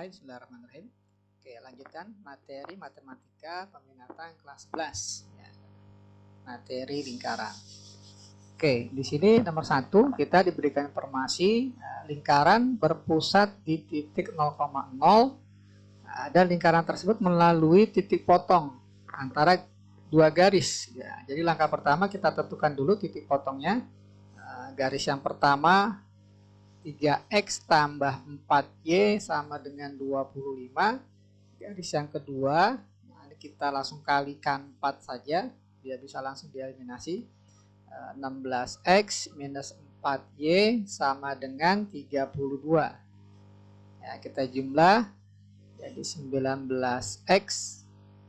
mulai. Bismillahirrahmanirrahim. Oke, lanjutkan materi matematika peminatan kelas 11 ya. Materi lingkaran. Oke, di sini nomor 1 kita diberikan informasi lingkaran berpusat di titik 0,0 dan lingkaran tersebut melalui titik potong antara dua garis ya. Jadi langkah pertama kita tentukan dulu titik potongnya. Garis yang pertama 3x tambah 4y sama dengan 25. Garis yang kedua, kita langsung kalikan 4 saja, biar bisa langsung dieliminasi. 16x minus 4y sama dengan 32. Ya, kita jumlah, jadi 19x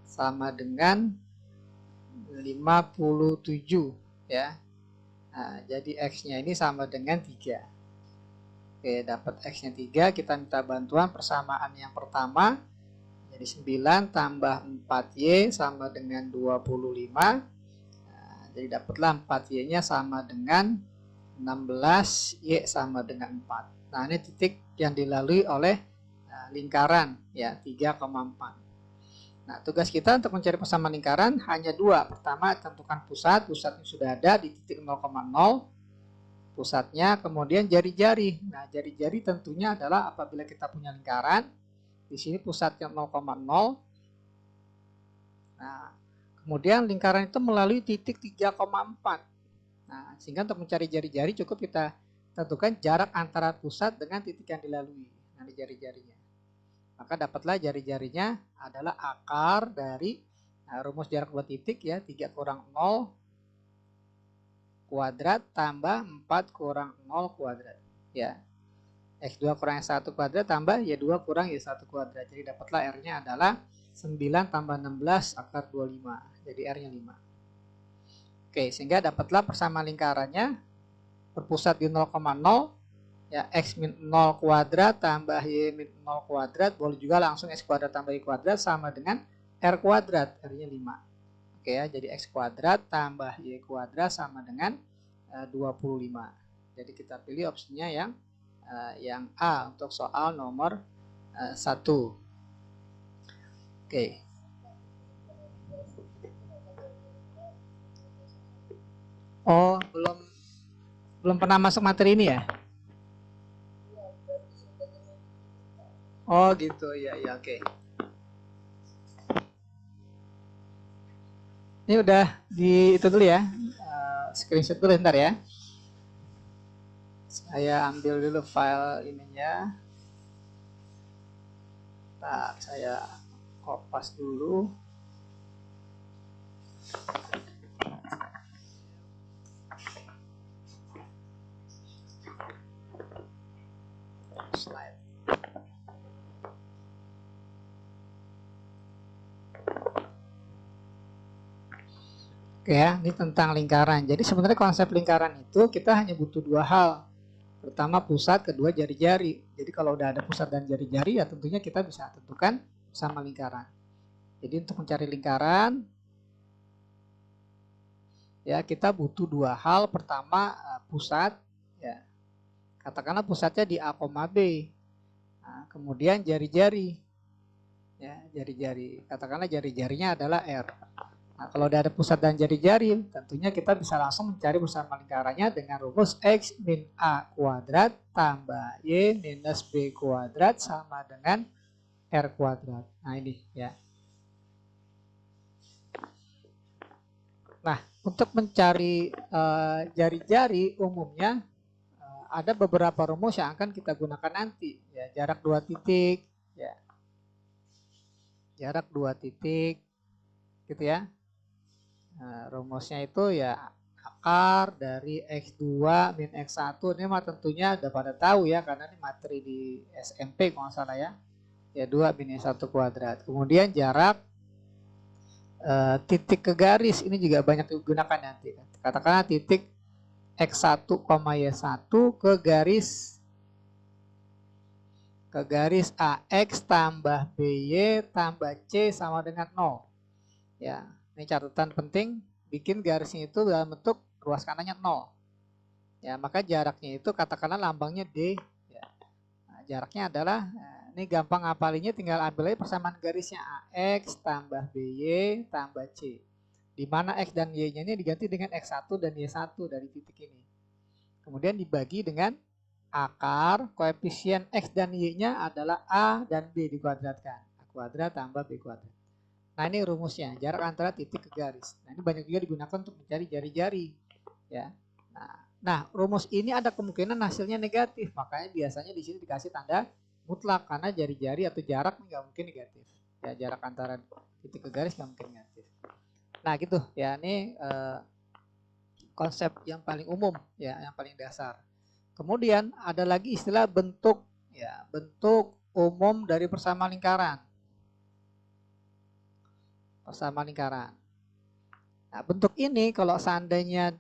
sama dengan 57 ya. Nah, jadi x-nya ini sama dengan 3. Oke, dapat x-nya 3, kita minta bantuan persamaan yang pertama. Jadi 9 tambah 4y sama dengan 25. Nah, jadi dapatlah 4y-nya sama dengan 16, y sama dengan 4. Nah, ini titik yang dilalui oleh lingkaran ya, 3,4. Nah, tugas kita untuk mencari persamaan lingkaran hanya dua. Pertama, tentukan pusatnya sudah ada di titik 0,0 pusatnya, kemudian jari-jari. Nah, jari-jari tentunya adalah apabila kita punya lingkaran, di sini pusatnya 0,0. Nah, kemudian lingkaran itu melalui titik 3,4. Nah, sehingga untuk mencari jari-jari cukup kita tentukan jarak antara pusat dengan titik yang dilalui. Nah, di jari-jarinya. Maka dapatlah jari-jarinya adalah akar dari rumus jarak dua titik ya, 3 kurang 0 kuadrat tambah 4 kurang 0 kuadrat ya. X2 kurang Y1 kuadrat tambah Y2 kurang Y1 kuadrat. Jadi dapatlah R-nya adalah 9 tambah 16 akar 25. Jadi R-nya 5. Oke, sehingga dapatlah persamaan lingkarannya berpusat di 0,0 ya, X min 0 kuadrat tambah Y min 0 kuadrat. Boleh juga langsung X kuadrat tambah Y kuadrat sama dengan R kuadrat. R-nya 5. Oke ya, jadi X kuadrat tambah Y kuadrat sama dengan 25. Jadi kita pilih opsinya yang A untuk soal nomor 1. Oke. Oh, belum pernah masuk materi ini ya? Oh gitu, ya oke. Ini udah itu dulu ya, screenshot dulu ntar ya. Saya ambil dulu file ininya. Nah, saya kopas dulu. Slide. Oke ya, ini tentang lingkaran. Jadi sebenarnya konsep lingkaran itu kita hanya butuh dua hal. Pertama pusat, kedua jari-jari. Jadi kalau udah ada pusat dan jari-jari ya tentunya kita bisa tentukan sama lingkaran. Jadi untuk mencari lingkaran ya kita butuh dua hal. Pertama pusat ya. Katakanlah pusatnya di A, B. Nah, kemudian jari-jari. Ya, jari-jari. Katakanlah jari-jarinya adalah R. Nah, kalau udah ada pusat dan jari-jari, tentunya kita bisa langsung mencari persamaan lingkarannya dengan rumus X min A kuadrat tambah Y minus B kuadrat sama dengan R kuadrat. Nah ini ya. Nah, untuk mencari jari-jari umumnya ada beberapa rumus yang akan kita gunakan nanti. Ya, jarak 2 titik. Ya. Jarak 2 titik. Gitu ya. Nah, rumusnya itu ya akar dari X2 min X1. Ini mah tentunya udah pada tahu ya, karena ini materi di SMP kalau nggak salah ya. Ya 2 min Y1 kuadrat. Kemudian jarak titik ke garis ini juga banyak digunakan nanti. Katakanlah titik X1, Y1 ke garis AX tambah BY tambah C sama dengan 0. Ya. Ini catatan penting, bikin garisnya itu dalam bentuk ruas kanannya 0. Ya, maka jaraknya itu katakanlah lambangnya D. Ya. Nah, jaraknya adalah, ini Ini gampang ngapalinya, tinggal ambil aja persamaan garisnya AX tambah BY tambah C. Di mana X dan Y-nya ini diganti dengan X1 dan Y1 dari titik ini. Kemudian dibagi dengan akar, koefisien X dan Y-nya adalah A dan B dikuadratkan. A kuadrat tambah B kuadrat. Nah ini rumusnya, jarak antara titik ke garis. Nah ini banyak juga digunakan untuk mencari jari-jari. Ya. Nah rumus ini ada kemungkinan hasilnya negatif, makanya biasanya di sini dikasih tanda mutlak karena jari-jari atau jarak nggak mungkin negatif. Ya jarak antara titik ke garis nggak mungkin negatif. Nah gitu ya, ini konsep yang paling umum ya, yang paling dasar. Kemudian ada lagi istilah bentuk ya, bentuk umum dari persamaan lingkaran. Persamaan lingkaran. Nah, bentuk ini kalau seandainya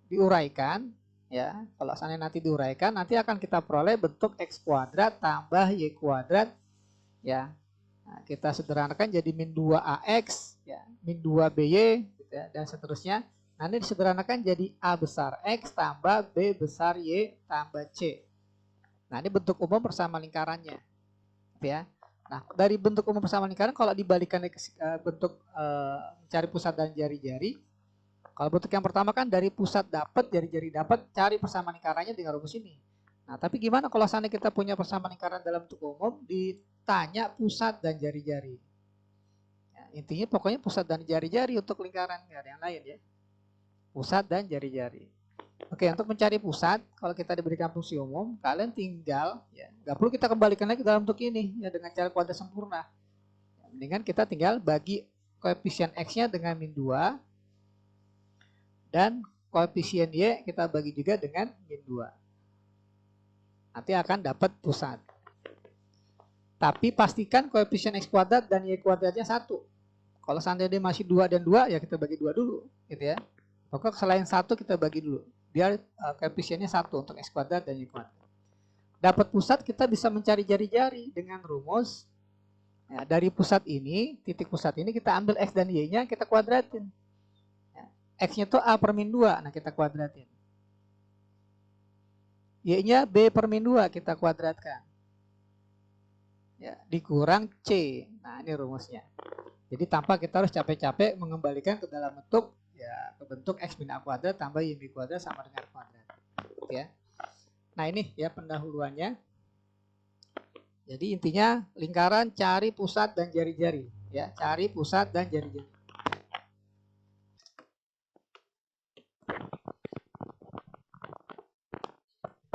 diuraikan ya, kalau seandainya nanti diuraikan, nanti akan kita peroleh bentuk X kuadrat tambah Y kuadrat ya. Nah, kita sederhanakan jadi min 2AX ya, min 2BY gitu ya, dan seterusnya. Nanti disederhanakan jadi A besar X tambah B besar Y tambah C. Nah, ini bentuk umum persamaan lingkarannya. Gitu ya. Nah, dari bentuk umum persamaan lingkaran kalau dibalikan ke bentuk mencari pusat dan jari-jari. Kalau bentuk yang pertama kan dari pusat dapat, jari-jari dapat, cari persamaan lingkarannya dengan rumus ini. Nah, tapi gimana kalau seandainya kita punya persamaan lingkaran dalam bentuk umum, ditanya pusat dan jari-jari. Ya, intinya pokoknya pusat dan jari-jari untuk lingkaran, nggak ada yang lain ya. Pusat dan jari-jari. Oke, untuk mencari pusat, kalau kita diberikan fungsi umum, kalian tinggal, ya, nggak perlu kita kembalikan lagi dalam bentuk ini, ya dengan cara kuadrat sempurna. Ya, mendingan kita tinggal bagi koefisien X-nya dengan min 2, dan koefisien Y kita bagi juga dengan min 2. Nanti akan dapat pusat. Tapi pastikan koefisien X kuadrat dan Y kuadratnya 1. Kalau seandainya masih 2 dan 2, ya kita bagi 2 dulu, gitu ya. Pokoknya selain 1 kita bagi dulu. Biar koefisiennya 1 untuk X kuadrat dan Y kuadrat. Dapat pusat, kita bisa mencari jari-jari dengan rumus. Ya, dari pusat ini, titik pusat ini kita ambil X dan Y-nya, kita kuadratin. Ya, X-nya itu A per min 2, nah kita kuadratin. Y-nya B per min 2, kita kuadratkan. Ya, dikurang C. Nah, ini rumusnya. Jadi tanpa kita harus capek-capek mengembalikan ke dalam bentuk, ya, ke bentuk X min A kuadrat tambah Y B kuadrat sama dengan A kuadrat. Ya. Nah ini ya pendahuluannya. Jadi intinya lingkaran cari pusat dan jari-jari. Ya, cari pusat dan jari-jari.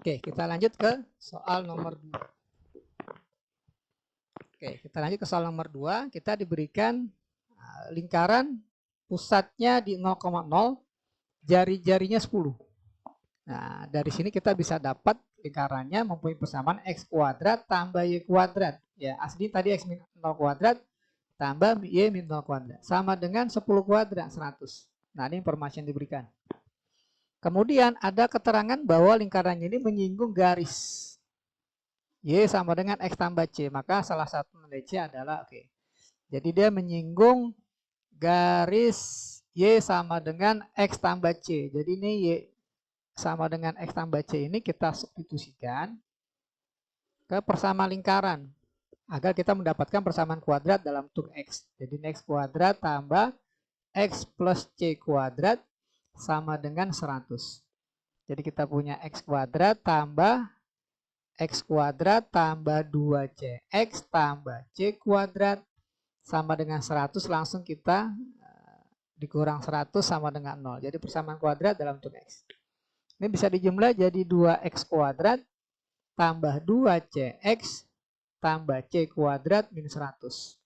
Oke, kita lanjut ke soal nomor 2. Oke, kita lanjut ke soal nomor 2. Kita diberikan lingkaran pusatnya di 0,0, jari-jarinya 10. Nah, dari sini kita bisa dapat lingkarannya mempunyai persamaan X kuadrat tambah Y kuadrat. Ya, asli tadi X min 0 kuadrat tambah Y min 0 kuadrat. Sama dengan 10 kuadrat, 100. Nah, ini informasi yang diberikan. Kemudian ada keterangan bahwa lingkarannya ini menyinggung garis. Y sama dengan X tambah C. Maka salah satu nilai C adalah oke. Jadi dia menyinggung garis Y sama dengan X tambah C. Jadi ini Y sama dengan X tambah C ini kita substitusikan ke persamaan lingkaran agar kita mendapatkan persamaan kuadrat dalam bentuk X. Jadi X kuadrat tambah X plus C kuadrat sama dengan 100. Jadi kita punya X kuadrat tambah X kuadrat tambah 2CX tambah C kuadrat sama dengan 100, langsung kita dikurang 100 sama dengan 0. Jadi persamaan kuadrat dalam bentuk X. Ini bisa dijumlah jadi 2X kuadrat tambah 2CX tambah C kuadrat min 100.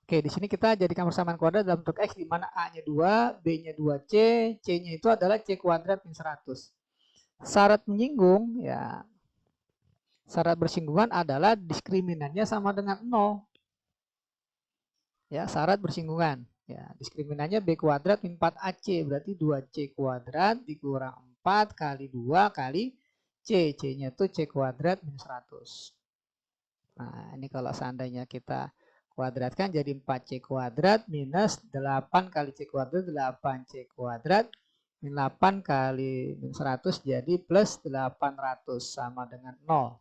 Oke, di sini kita jadikan persamaan kuadrat dalam bentuk X di mana A-nya 2, B-nya 2C, C-nya itu adalah C kuadrat min 100. Syarat menyinggung, ya, syarat bersinggungan adalah diskriminannya sama dengan 0. Ya, syarat bersinggungan. Ya, diskriminannya B kuadrat min 4AC, berarti 2C kuadrat dikurang 4 kali 2 kali C. C-nya itu C kuadrat min 100. Nah, ini kalau seandainya kita kuadratkan jadi 4C kuadrat minus 8 kali C kuadrat, 8C kuadrat min 8 kali min 100 jadi plus 800 sama dengan 0.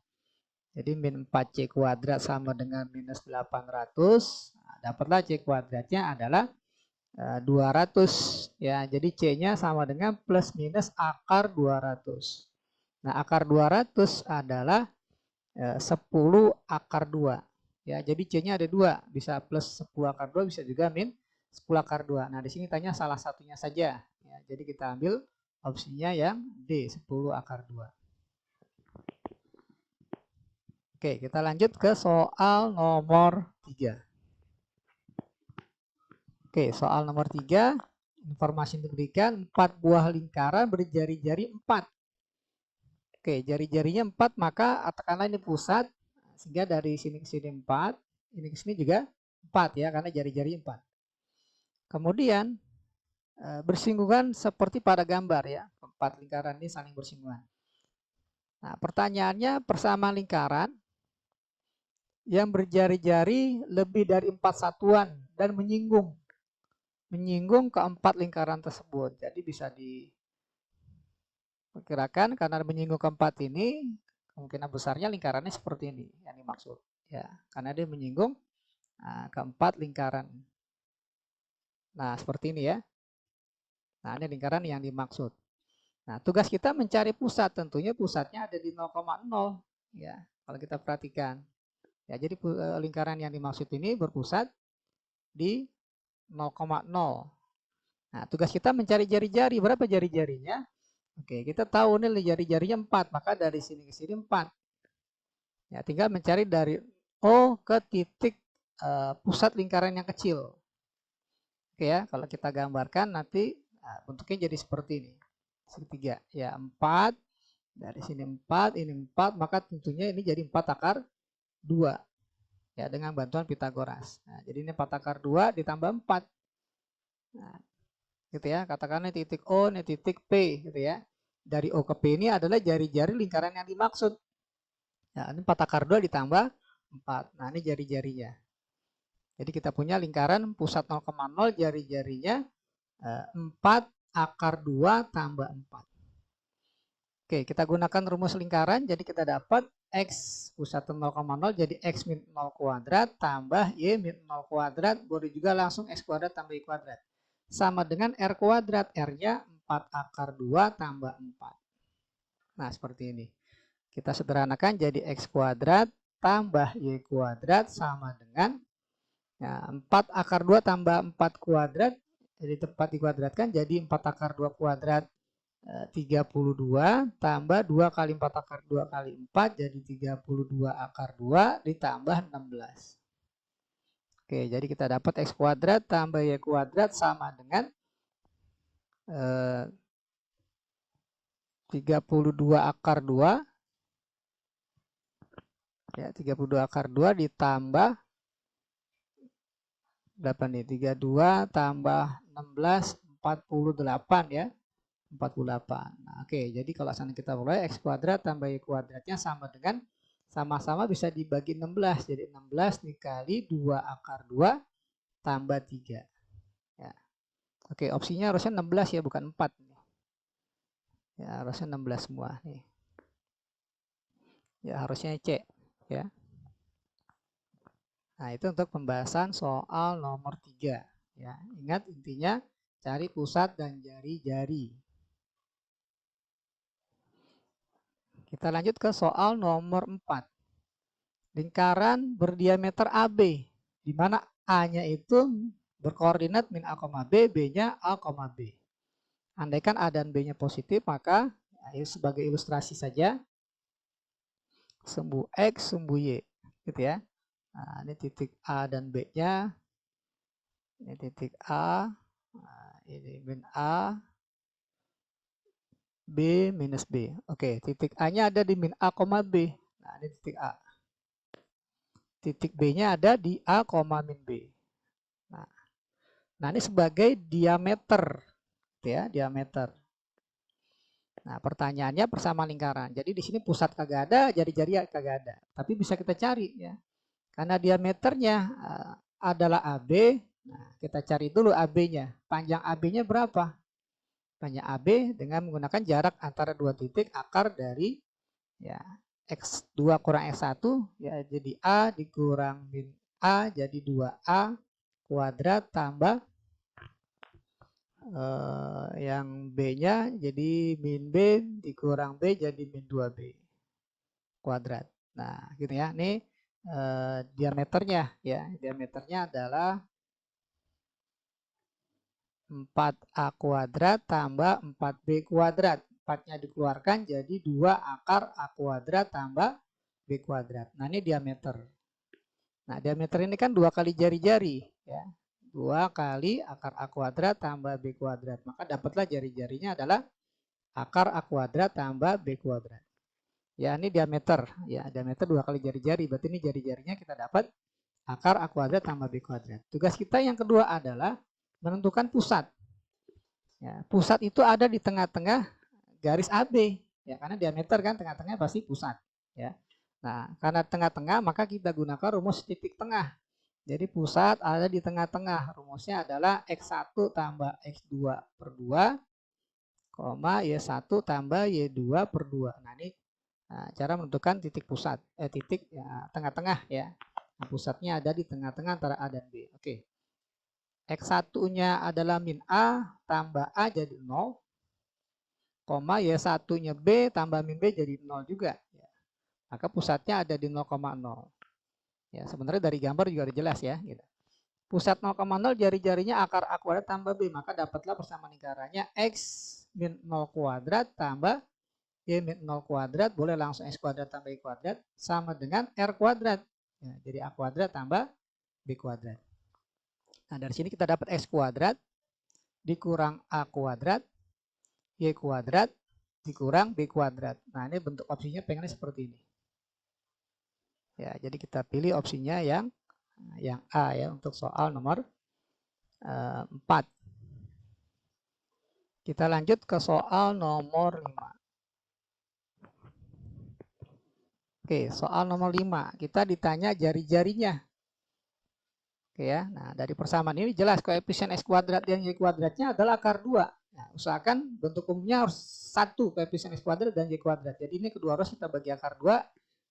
Jadi min 4C kuadrat sama dengan minus 800. Nah, dapatlah C kuadratnya adalah 200 ya. Jadi C-nya sama dengan plus minus akar 200. Nah, akar 200 adalah 10 akar 2. Ya, jadi C-nya ada 2, bisa plus 10 akar 2, bisa juga min 10 akar 2. Nah, di sini tanya salah satunya saja. Ya, jadi kita ambil opsinya yang D, 10 akar 2. Oke, kita lanjut ke soal nomor 3. Oke, soal nomor 3. Informasi yang diberikan 4 buah lingkaran berjari-jari 4. Oke, jari-jarinya 4, maka katakanlah ini pusat, sehingga dari sini ke sini 4, ini ke sini juga 4 ya, karena jari-jari 4. Kemudian bersinggungan seperti pada gambar ya, 4 lingkaran ini saling bersinggungan. Nah, pertanyaannya persamaan lingkaran yang berjari-jari lebih dari 4 satuan dan menyinggung keempat lingkaran tersebut. Jadi bisa diperkirakan karena menyinggung keempat ini, kemungkinan besarnya lingkarannya seperti ini yang dimaksud ya, karena dia menyinggung keempat lingkaran. Nah, seperti ini ya. Nah, ini lingkaran yang dimaksud. Nah, tugas kita mencari pusat, tentunya pusatnya ada di 0,0 ya. Kalau kita perhatikan. Ya, jadi lingkaran yang dimaksud ini berpusat di 0,0. Nah, tugas kita mencari jari-jari. Berapa jari-jarinya? Oke, kita tahu nih jari-jarinya 4, maka dari sini ke sini 4. Ya, tinggal mencari dari O ke titik pusat lingkaran yang kecil. Oke ya, kalau kita gambarkan nanti bentuknya jadi seperti ini. Segitiga. Ya, 4. Dari sini 4, ini 4, maka tentunya ini jadi 4 akar 2. Ya, dengan bantuan Pitagoras. Nah, jadi ini 4 akar 2 ditambah 4. Nah, gitu ya, katakanlah titik O, ini titik P gitu ya. Dari O ke P ini adalah jari-jari lingkaran yang dimaksud. Ya, ini 4 akar 2 ditambah 4. Nah, ini jari-jarinya. Jadi kita punya lingkaran pusat 0,0, jari-jarinya 4 akar 2 tambah 4. Oke, kita gunakan rumus lingkaran. Jadi kita dapat X pusat 0,0 jadi X min 0 kuadrat tambah Y min 0 kuadrat. Boleh juga langsung X kuadrat tambah Y kuadrat. Sama dengan R kuadrat. R-nya 4 akar 2 tambah 4. Nah, seperti ini. Kita sederhanakan jadi X kuadrat tambah Y kuadrat sama dengan 4 akar 2 tambah 4 kuadrat. Jadi tempat dikuadratkan jadi 4 akar 2 kuadrat 32 tambah 2 kali 4 akar 2 kali 4 jadi 32 akar 2 ditambah 16. Oke, jadi kita dapat X kuadrat tambah Y kuadrat sama dengan 32 akar 2 ya, 32 akar 2 ditambah berapa nih, 32 tambah 16 48 ya, 48. Nah, oke, jadi kalau sana kita mulai X kuadrat tambah Y kuadratnya sama dengan sama-sama bisa dibagi 16. Jadi 16 dikali 2 akar 2 tambah 3. Ya. Oke, opsinya harusnya 16 ya, bukan 4. Ya, harusnya 16 semua nih. Ya, harusnya C ya. Nah, itu untuk pembahasan soal nomor 3 ya. Ingat intinya cari pusat dan jari-jari. Kita lanjut ke soal nomor 4. Lingkaran berdiameter AB, di mana A-nya itu berkoordinat min A, B, B-nya A, B. Andaikan A dan B-nya positif, maka sebagai ilustrasi saja, sumbu X, sumbu Y. Gitu ya. Nah, ini titik A dan B-nya. Ini titik A. Nah, ini min A, B minus B. Oke, titik A-nya ada di min A, B. Nah, ini titik A. Titik B-nya ada di A, min B. Nah, ini sebagai diameter. Ya, diameter. Nah, pertanyaannya persamaan lingkaran. Jadi di sini pusat kagak ada, jari-jari kagak ada. Tapi bisa kita cari ya. Karena diameternya adalah AB. Nah, kita cari dulu AB-nya. Panjang AB-nya berapa? Panjang AB dengan menggunakan jarak antara dua titik akar dari ya X2 kurang X1 ya jadi A dikurang min A jadi 2A kuadrat tambah yang B-nya jadi min B dikurang B jadi min 2B kuadrat. Nah, gitu ya. Ini diameternya ya. Diameternya adalah 4A kuadrat tambah 4B kuadrat. 4-nya dikeluarkan jadi 2 akar A kuadrat tambah B kuadrat. Nah, ini diameter. Nah, diameter ini kan 2 kali jari-jari ya. 2 kali akar A kuadrat tambah B kuadrat. Maka dapatlah jari-jarinya adalah akar A kuadrat tambah B kuadrat. Ya, ini diameter. Ya, diameter 2 kali jari-jari. Berarti ini jari-jarinya kita dapat akar A kuadrat tambah B kuadrat. Tugas kita yang kedua adalah menentukan pusat. Ya, pusat itu ada di tengah-tengah garis AB. Ya, karena diameter kan tengah-tengah pasti pusat. Ya. Nah, karena tengah-tengah maka kita gunakan rumus titik tengah. Jadi pusat ada di tengah-tengah. Rumusnya adalah X1 tambah X2 per 2, Y1 tambah Y2 per 2. Nah, ini cara menentukan titik pusat. Titik ya, tengah-tengah ya. Nah, pusatnya ada di tengah-tengah antara A dan B. Oke. X1-nya adalah min A tambah A jadi 0, Y1-nya B tambah min B jadi 0 juga. Maka pusatnya ada di 0,0. Ya, sebenarnya dari gambar juga udah jelas ya. Gitu. Pusat 0,0 jari-jarinya akar A kuadrat tambah B. Maka dapatlah persamaan lingkarannya X min 0 kuadrat tambah Y min 0 kuadrat. Boleh langsung X kuadrat tambah Y kuadrat. Sama dengan R kuadrat. Ya, jadi A kuadrat tambah B kuadrat. Nah, dari sini kita dapat X kuadrat dikurang A kuadrat, Y kuadrat dikurang B kuadrat. Nah, ini bentuk opsinya pengennya seperti ini. Ya, jadi kita pilih opsinya yang A ya untuk soal nomor 4. Kita lanjut ke soal nomor 5. Oke, soal nomor 5. Kita ditanya jari-jarinya. Oke ya. Nah, dari persamaan ini jelas koefisien X kuadrat dan Y kuadratnya adalah akar 2. Nah, usahakan bentuk umumnya harus 1 koefisien X kuadrat dan Y kuadrat. Jadi ini kedua harus kita bagi akar 2.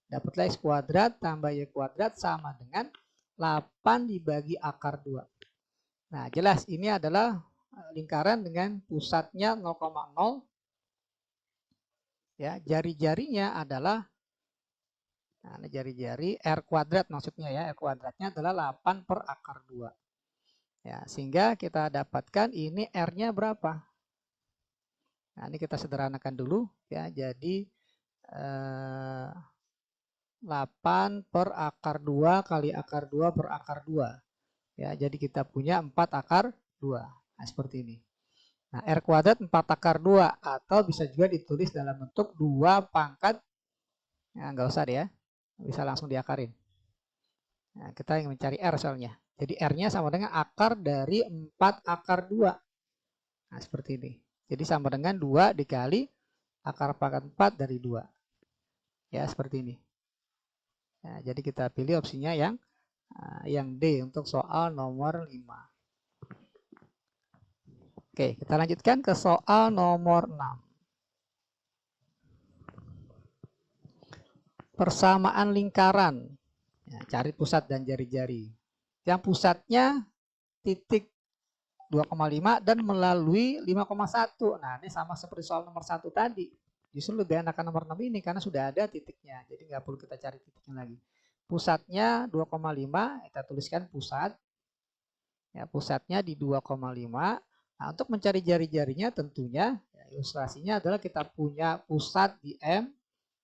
Dapatlah X kuadrat tambah Y kuadrat sama dengan 8 dibagi akar 2. Nah, jelas ini adalah lingkaran dengan pusatnya 0,0. Ya, jari-jarinya adalah nah, jari-jari R kuadrat maksudnya ya. R kuadratnya adalah 8 per akar 2. Ya, sehingga kita dapatkan ini R-nya berapa? Nah, ini kita sederhanakan dulu ya. Jadi 8 per akar 2 kali akar 2 per akar 2. Ya, jadi kita punya 4 akar 2. Nah, seperti ini. Nah, R kuadrat 4 akar 2 atau bisa juga ditulis dalam bentuk 2 pangkat. Nah, nggak usah deh ya. Bisa langsung diakarin. Nah, kita ingin mencari R soalnya. Jadi R-nya sama dengan akar dari 4 akar 2. Nah, seperti ini. Jadi sama dengan 2 dikali akar pangkat 4 dari 2. Ya, seperti ini. Nah, jadi kita pilih opsinya yang D untuk soal nomor 5. Oke, kita lanjutkan ke soal nomor 6. Persamaan lingkaran. Ya, cari pusat dan jari-jari. Yang pusatnya titik 2,5 dan melalui 5,1. Nah, ini sama seperti soal nomor 1 tadi. Justru lebih enakan nomor 6 ini karena sudah ada titiknya. Jadi nggak perlu kita cari titiknya lagi. Pusatnya 2,5, kita tuliskan pusat. Ya, pusatnya di 2,5. Nah, untuk mencari jari-jarinya tentunya ya, ilustrasinya adalah kita punya pusat di M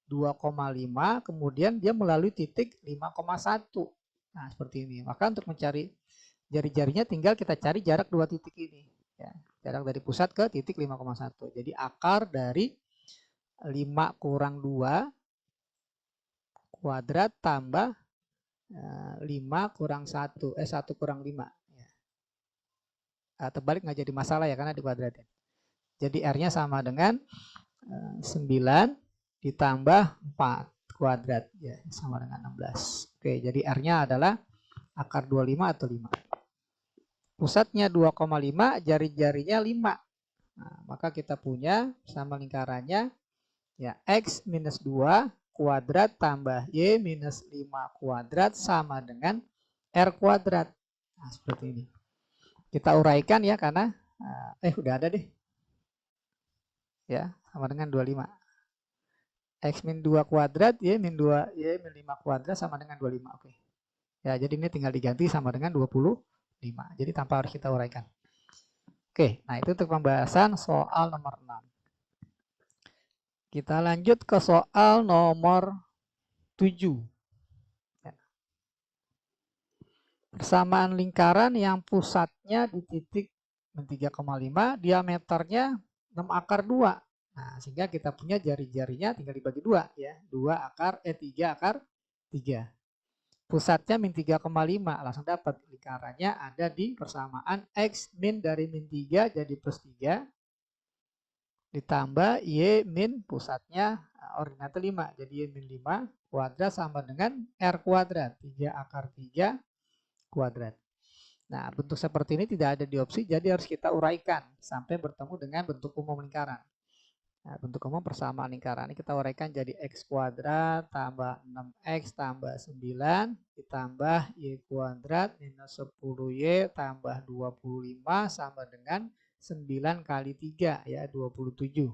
2,5, kemudian dia melalui titik 5,1. Nah, seperti ini. Maka untuk mencari jari-jarinya tinggal kita cari jarak dua titik ini. Ya, jarak dari pusat ke titik 5,1. Jadi akar dari 5 kurang 2 kuadrat tambah 5 kurang 1. 1 kurang 5. Ya. Terbalik nggak jadi masalah ya karena dikuadratin. Jadi R-nya sama dengan 9 ditambah 4 kuadrat ya sama dengan 16. Oke, jadi R-nya adalah akar 25 atau 5. Pusatnya 2,5, jari-jarinya 5. Nah, maka kita punya sama lingkarannya ya X minus 2 kuadrat tambah Y minus 5 kuadrat sama dengan R kuadrat. Nah, seperti ini. Kita uraikan ya, karena udah ada deh. Ya, sama dengan 25. X min 2 kuadrat, Y min 2, Y min 5 kuadrat sama dengan 25. Oke. Ya, jadi ini tinggal diganti sama dengan 25. Jadi tanpa harus kita uraikan. Oke, nah itu untuk pembahasan soal nomor 6. Kita lanjut ke soal nomor 7. Persamaan lingkaran yang pusatnya di titik 3,5, diameternya 6 akar 2. Nah, sehingga kita punya jari-jarinya tinggal dibagi 2 ya. 3 akar 3. Pusatnya min 3,5, langsung dapat lingkarannya ada di persamaan X min dari min 3 jadi plus 3 ditambah Y min pusatnya ordinate 5 jadi Y min 5 kuadrat sama dengan R kuadrat 3 akar 3 kuadrat. Nah, bentuk seperti ini tidak ada di opsi, jadi harus kita uraikan sampai bertemu dengan bentuk umum lingkaran. Nah, bentuk umum persamaan lingkaran ini kita uraikan jadi X kuadrat tambah 6X tambah 9 ditambah Y kuadrat minus 10Y tambah 25 sama dengan 9 kali 3 ya 27.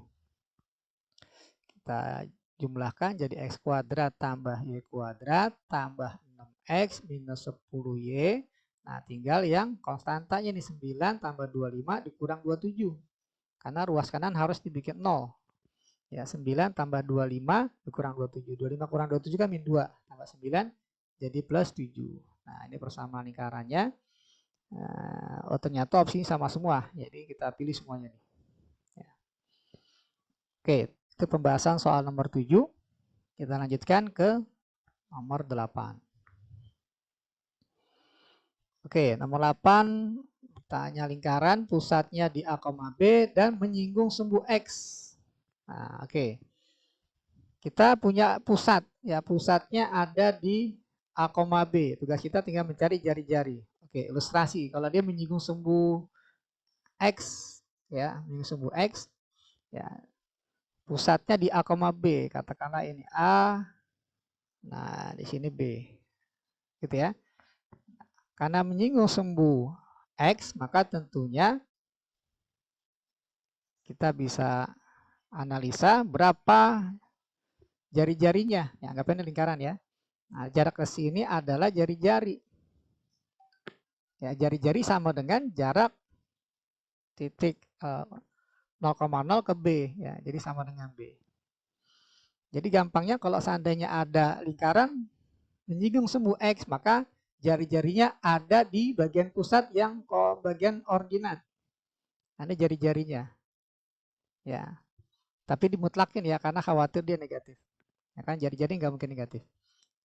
Kita jumlahkan jadi X kuadrat tambah Y kuadrat tambah 6X minus 10Y. Nah, tinggal yang konstantanya nih 9 tambah 25 dikurang 27. Karena ruas kanan harus dibikin 0. Ya, 9 tambah 25 dikurang 27. 25 kurang 27 kan min 2. Tambah 9 jadi plus 7. Nah, ini persamaan lingkarannya. Oh, ternyata opsinya sama semua. Jadi kita pilih semuanya nih. Ya. Oke, itu pembahasan soal nomor 7. Kita lanjutkan ke nomor 8. Oke, nomor 8 bertanya lingkaran pusatnya di A, B dan menyinggung sumbu X. Nah, oke. Kita punya pusat, ya pusatnya ada di A, B. Tugas kita tinggal mencari jari-jari. Oke, ilustrasi. Kalau dia menyinggung sumbu X, ya menyinggung sumbu X, ya pusatnya di A, B. Katakanlah ini A, nah di sini B, gitu ya. Karena menyinggung sumbu X, maka tentunya kita bisa analisa berapa jari-jarinya. Ya, anggapnya ini lingkaran ya. Nah, jarak ke sini adalah jari-jari. Ya, jari-jari sama dengan jarak titik 0,0 ke B. Ya, jadi sama dengan B. Jadi gampangnya kalau seandainya ada lingkaran menyinggung sumbu X, maka jari-jarinya ada di bagian pusat yang bagian ordinat. Ada jari-jarinya. Ya. Tapi dimutlakin ya karena khawatir dia negatif. Ya kan jari-jari nggak mungkin negatif.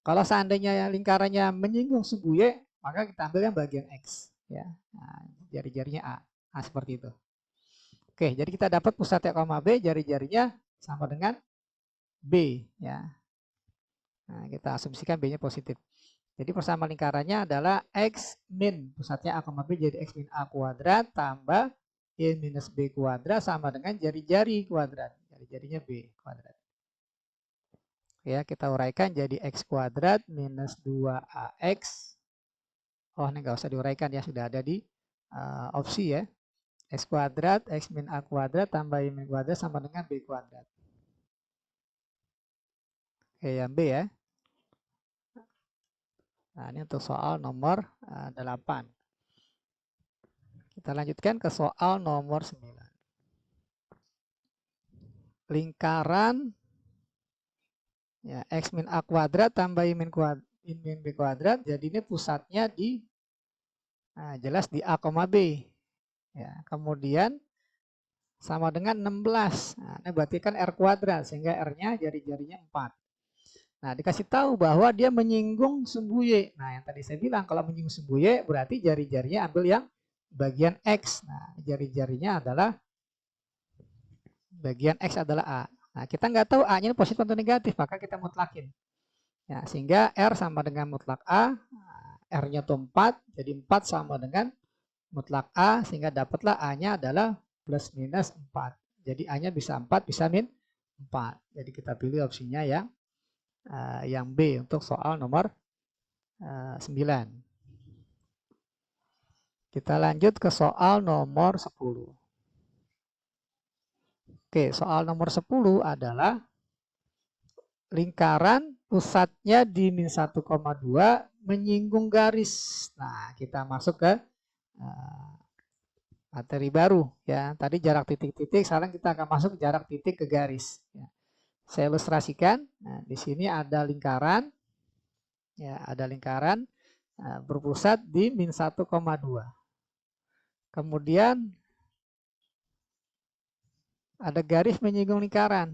Kalau seandainya lingkarannya menyinggung sumbu Y, maka kita ambil yang bagian X. Ya. Nah, jari-jarinya A. Nah, seperti itu. Oke, jadi kita dapat pusatnya, B, jari-jarinya sama dengan B. Ya. Nah, kita asumsikan B-nya positif. Jadi persamaan lingkarannya adalah X min pusatnya A, B jadi X min A kuadrat tambah Y minus B kuadrat sama dengan jari-jari kuadrat. Jari-jarinya B kuadrat. Ya, kita uraikan jadi X kuadrat minus 2AX. Oh, ini nggak usah diuraikan ya, sudah ada di opsi ya. X kuadrat, X min A kuadrat tambah Y min kuadrat sama dengan B kuadrat. Oke, yang B ya. Nah, ini untuk soal nomor 8. Kita lanjutkan ke soal nomor 9. Lingkaran ya, X min A kuadrat tambah Y min B kuadrat. Jadi ini pusatnya di jelas di A, B. Ya, kemudian sama dengan 16. Nah, ini berarti kan R kuadrat sehingga R-nya jari-jarinya 4. Nah, dikasih tahu bahwa dia menyinggung sumbu Y. Nah, yang tadi saya bilang kalau menyinggung sumbu Y berarti jari-jarinya ambil yang bagian X. Nah, jari-jarinya adalah bagian X adalah A. Nah, kita nggak tahu A-nya positif atau negatif, maka kita mutlakin. Ya, sehingga R sama dengan mutlak A, R-nya itu 4, jadi 4 sama dengan mutlak A, sehingga dapatlah A-nya adalah plus minus 4. Jadi A-nya bisa 4, bisa min 4. Jadi kita pilih opsinya yang yang B untuk soal nomor 9. Kita lanjut ke soal nomor 10. Oke, soal nomor 10 adalah lingkaran pusatnya di min 1,2 menyinggung garis. Nah, kita masuk ke materi baru ya. Tadi jarak titik-titik, sekarang kita akan masuk jarak titik ke garis. Ya. Saya ilustrasikan. Nah, di sini ada lingkaran, ya, ada lingkaran berpusat di min 1,2. Kemudian ada garis menyinggung lingkaran.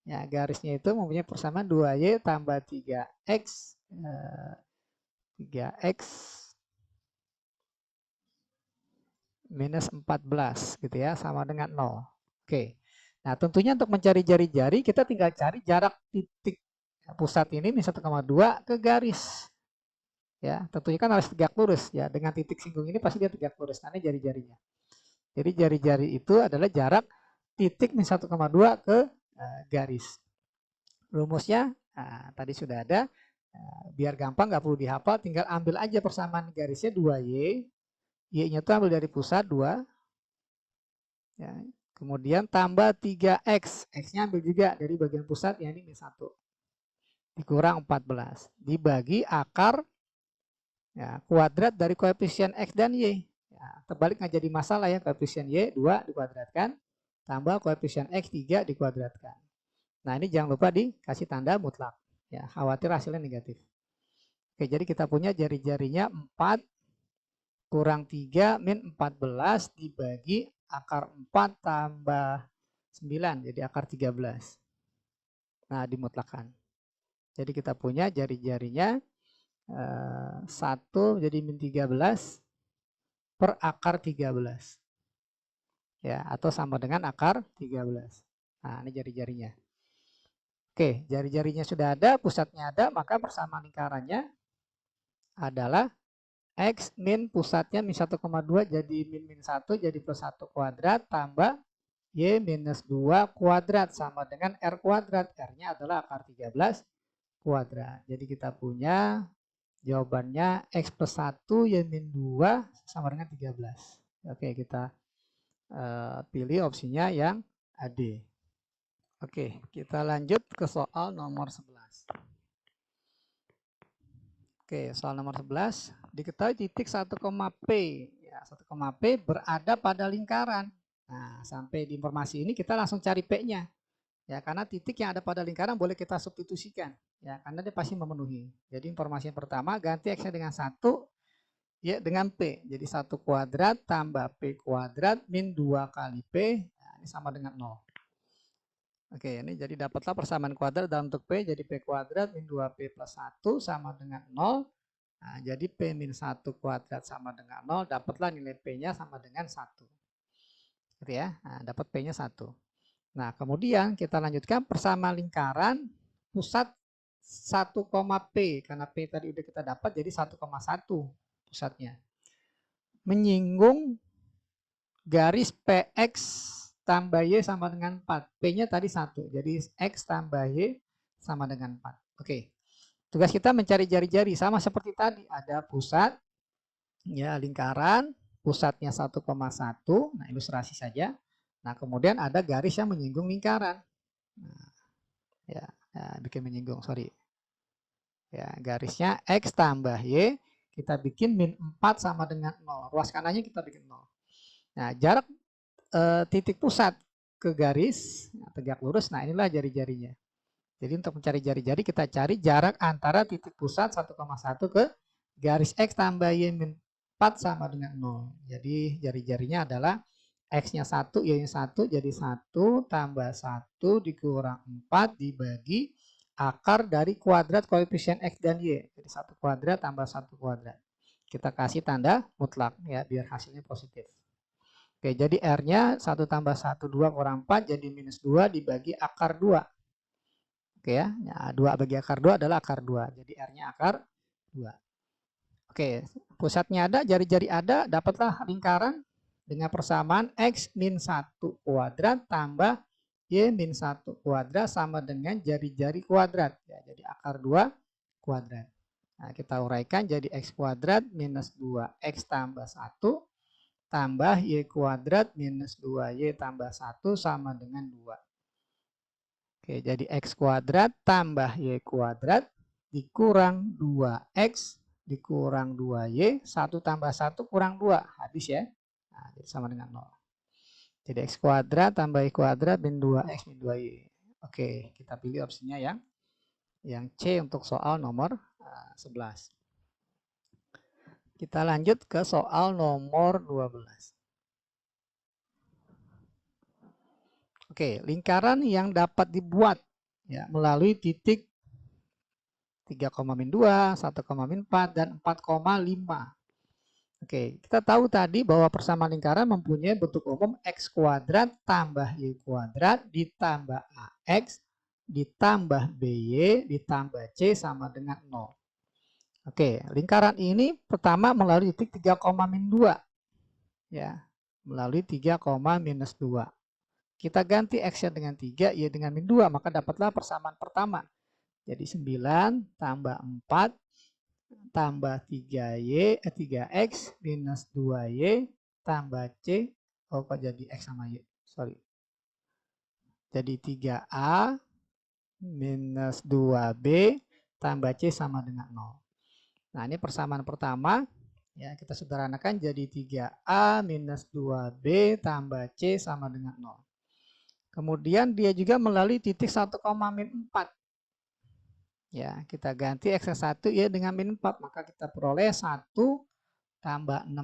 Ya, garisnya itu mempunyai persamaan 2Y tambah 3X 3X minus 14 gitu ya, sama dengan 0. Oke. Nah, tentunya untuk mencari jari-jari kita tinggal cari jarak titik pusat ini min 1,2 ke garis. Ya, tentunya kan harus tegak lurus ya. Dengan titik singgung ini pasti dia tegak lurus. Nah, ini jari-jarinya. Jadi jari-jari itu adalah jarak titik min 1,2 ke garis. Rumusnya tadi sudah ada. Biar gampang nggak perlu dihafal, tinggal ambil aja persamaan garisnya 2Y. Y-nya itu ambil dari pusat 2. Ya, kemudian tambah 3X. X-nya ambil juga dari bagian pusat, ya ini min 1. Dikurang 14. Dibagi akar ya, kuadrat dari koefisien X dan Y. Ya, terbalik nggak jadi masalah ya, koefisien Y 2 dikuadratkan, tambah koefisien X 3 dikuadratkan. Nah, ini jangan lupa dikasih tanda mutlak. Ya, khawatir hasilnya negatif. Oke, jadi kita punya jari-jarinya 4 kurang 3 min 14 dibagi akar 4 tambah 9, jadi akar 13. Nah, dimutlakan. Jadi kita punya jari-jarinya 1 jadi min 13 per akar 13. Ya, atau sama dengan akar 13. Nah, ini jari-jarinya. Oke, jari-jarinya sudah ada, pusatnya ada, maka persamaan lingkarannya adalah X min pusatnya min 1,2 jadi min 1 jadi plus 1 kuadrat tambah Y minus 2 kuadrat sama dengan R kuadrat. R-nya adalah akar 13 kuadrat. Jadi kita punya jawabannya X plus 1 Y min 2 sama dengan 13. Oke, kita pilih opsinya yang AD. Oke, kita lanjut ke soal nomor 11. Oke, soal nomor 11. Diketahui titik 1,P. Ya, 1,P berada pada lingkaran. Nah, sampai di informasi ini kita langsung cari P-nya. Ya, karena titik yang ada pada lingkaran boleh kita substitusikan. Ya, karena dia pasti memenuhi. Jadi informasi yang pertama, ganti X-nya dengan 1, ya dengan P. Jadi 1 kuadrat tambah P kuadrat min 2 kali P. Nah, ini sama dengan 0. Oke, ini jadi dapatlah persamaan kuadrat dalam bentuk P, jadi P kuadrat min 2P plus 1 sama dengan 0. Nah, jadi P min 1 kuadrat sama dengan 0, dapatlah nilai P-nya sama dengan 1. Gitu ya, nah, dapat P-nya 1. Nah, kemudian kita lanjutkan persamaan lingkaran pusat 1,P, karena P tadi udah kita dapat, jadi 1,1 pusatnya. Menyinggung garis PX tambah Y sama dengan 4. P-nya tadi 1. Jadi X tambah Y sama dengan 4. Oke. Tugas kita mencari jari-jari. Sama seperti tadi. Ada pusat. Ya, lingkaran. Pusatnya 1,1. Nah, ilustrasi saja. Nah, kemudian ada garis yang menyinggung lingkaran. Nah, ya, bikin menyinggung. Sorry. Ya, garisnya X tambah Y. Kita bikin min 4 sama dengan 0. Ruas kanannya kita bikin 0. Nah, jarak titik pusat ke garis tegak lurus. Nah, inilah jari-jarinya. Jadi untuk mencari jari-jari kita cari jarak antara titik pusat 1,1 ke garis X tambah Y min 4 sama dengan 0. Jadi jari-jarinya adalah X-nya 1, Y-nya 1, jadi 1 tambah 1 dikurang 4 dibagi akar dari kuadrat koefisien X dan Y. Jadi 1 kuadrat tambah 1 kuadrat. Kita kasih tanda mutlak ya biar hasilnya positif. Oke, jadi R-nya 1 tambah 1, 2 kurang 4, jadi minus 2 dibagi akar 2. Oke ya, 2 bagi akar 2 adalah akar 2. Jadi R-nya akar 2. Oke, pusatnya ada, jari-jari ada, dapatlah lingkaran dengan persamaan X min 1 kuadrat tambah Y min 1 kuadrat sama dengan jari-jari kuadrat. Ya, jadi akar 2 kuadrat. Nah, kita uraikan jadi X kuadrat minus 2X tambah 1 tambah Y kuadrat minus 2Y tambah 1 sama dengan 2. Oke, jadi X kuadrat tambah Y kuadrat dikurang 2X dikurang 2Y, 1 tambah 1 kurang 2. Habis ya. Nah, jadi sama dengan 0. Jadi X kuadrat tambah Y kuadrat min 2X min 2Y. Oke, kita pilih opsinya yang C untuk soal nomor 11. Kita lanjut ke soal nomor 12. Oke, lingkaran yang dapat dibuat ya melalui titik 3,-2, 1,-4, dan 4,5. Oke, kita tahu tadi bahwa persamaan lingkaran mempunyai bentuk umum X kuadrat tambah Y kuadrat ditambah AX ditambah BY ditambah C sama dengan 0. Oke, lingkaran ini pertama melalui titik 3,-2. Ya, melalui 3,-2. Kita ganti X-nya dengan 3, Y dengan min 2, maka dapatlah persamaan pertama. Jadi 9 tambah 4 tambah 3X minus 2Y tambah C. Oh, kok jadi X sama Y? Sorry. Jadi 3A minus 2B tambah C sama dengan 0. Nah, ini persamaan pertama. Ya, kita sederhanakan jadi 3A minus 2B tambah C sama dengan 0. Kemudian dia juga melalui titik 1,-4. Ya, kita ganti X1 ya dengan min 4, maka kita peroleh 1 tambah 16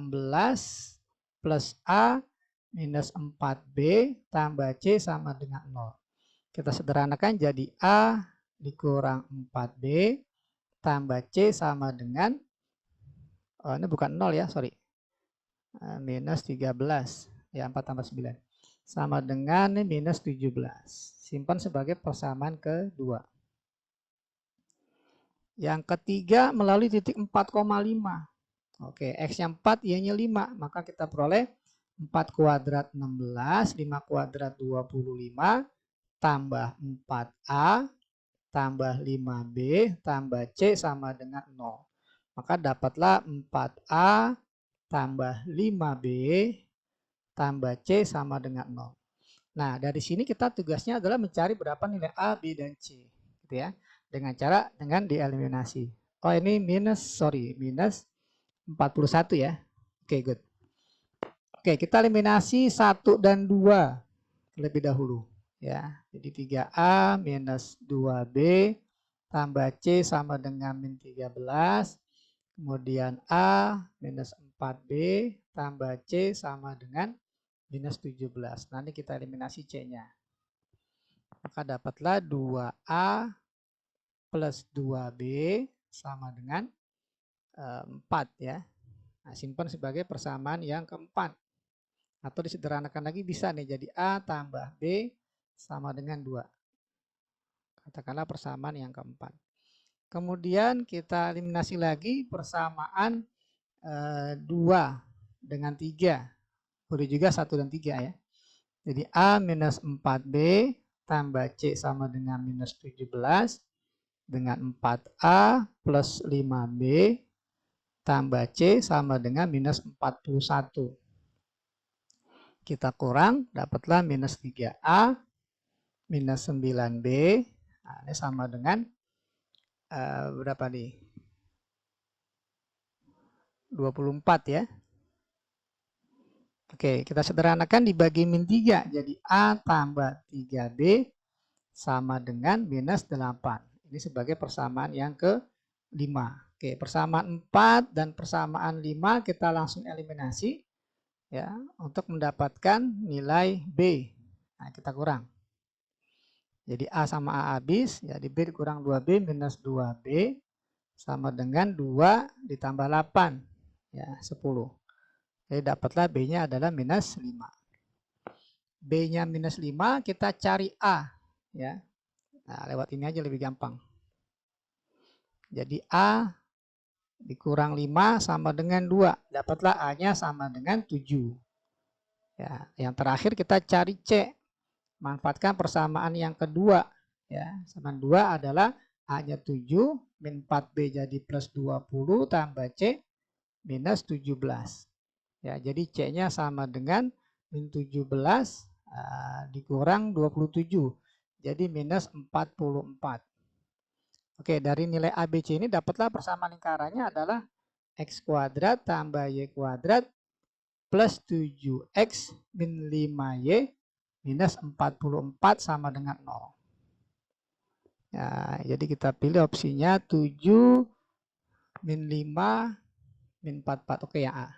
plus A minus 4B tambah C sama dengan 0. Kita sederhanakan jadi A dikurang 4B tambah C sama dengan, oh ini bukan 0 ya, sorry, minus 13, ya 4 tambah 9. Sama dengan minus 17. Simpan sebagai persamaan kedua. Yang ketiga melalui titik 4,5. Oke, X-nya 4, Y-nya 5. Maka kita peroleh 4 kuadrat 16, 5 kuadrat 25, tambah 4A, tambah 5B, tambah C sama dengan 0. Maka dapatlah 4A, tambah 5B, tambah C sama dengan 0. Nah, dari sini kita tugasnya adalah mencari berapa nilai A, B, dan C. Gitu ya. Dengan dieliminasi. Oh, ini minus 41 ya. Oke, good. Oke, kita eliminasi 1 dan 2 terlebih dahulu ya. Jadi 3A minus 2B tambah C sama dengan min 13. Kemudian A minus 4B tambah C sama dengan minus 17. Nanti kita eliminasi C-nya. Maka dapatlah 2A plus 2B sama dengan 4 ya. Nah, simpan sebagai persamaan yang keempat. Atau disederhanakan lagi bisa nih jadi A tambah B sama dengan 2. Katakanlah persamaan yang keempat. Kemudian kita eliminasi lagi persamaan 2 dengan 3. Boleh juga 1 dan 3 ya. Jadi A minus 4B tambah C sama dengan minus 17 dengan 4A plus 5B tambah C sama dengan minus 41. Kita kurang, dapatlah minus 3A minus 9B. Nah, ini sama dengan berapa nih? 24 ya. Oke, kita sederhanakan dibagi min 3. Jadi A tambah 3B sama dengan minus 8. Ini sebagai persamaan yang ke-5. Oke, persamaan 4 dan persamaan 5 kita langsung eliminasi ya untuk mendapatkan nilai B. Nah, kita kurang. Jadi A sama A habis, jadi B dikurang 2B minus 2B sama dengan 2 ditambah 8 ya 10. Jadi dapatlah B-nya adalah minus 5. B-nya minus 5, kita cari A ya. Nah, lewat ini aja lebih gampang. Jadi A dikurang 5 sama dengan 2. Dapatlah A-nya sama dengan 7. Ya, yang terakhir kita cari C. manfaatkan persamaan yang kedua. Ya, persamaan 2 adalah A-nya 7, min 4B jadi plus 20 tambah C minus 17. Ya, jadi C-nya sama dengan min 17 dikurang 27. Jadi minus 44. Oke, dari nilai ABC ini dapatlah persamaan lingkarannya adalah X kuadrat tambah Y kuadrat plus 7X min 5Y minus 44 sama dengan 0. Ya, jadi kita pilih opsinya 7 min 5 min 44. Oke ya A.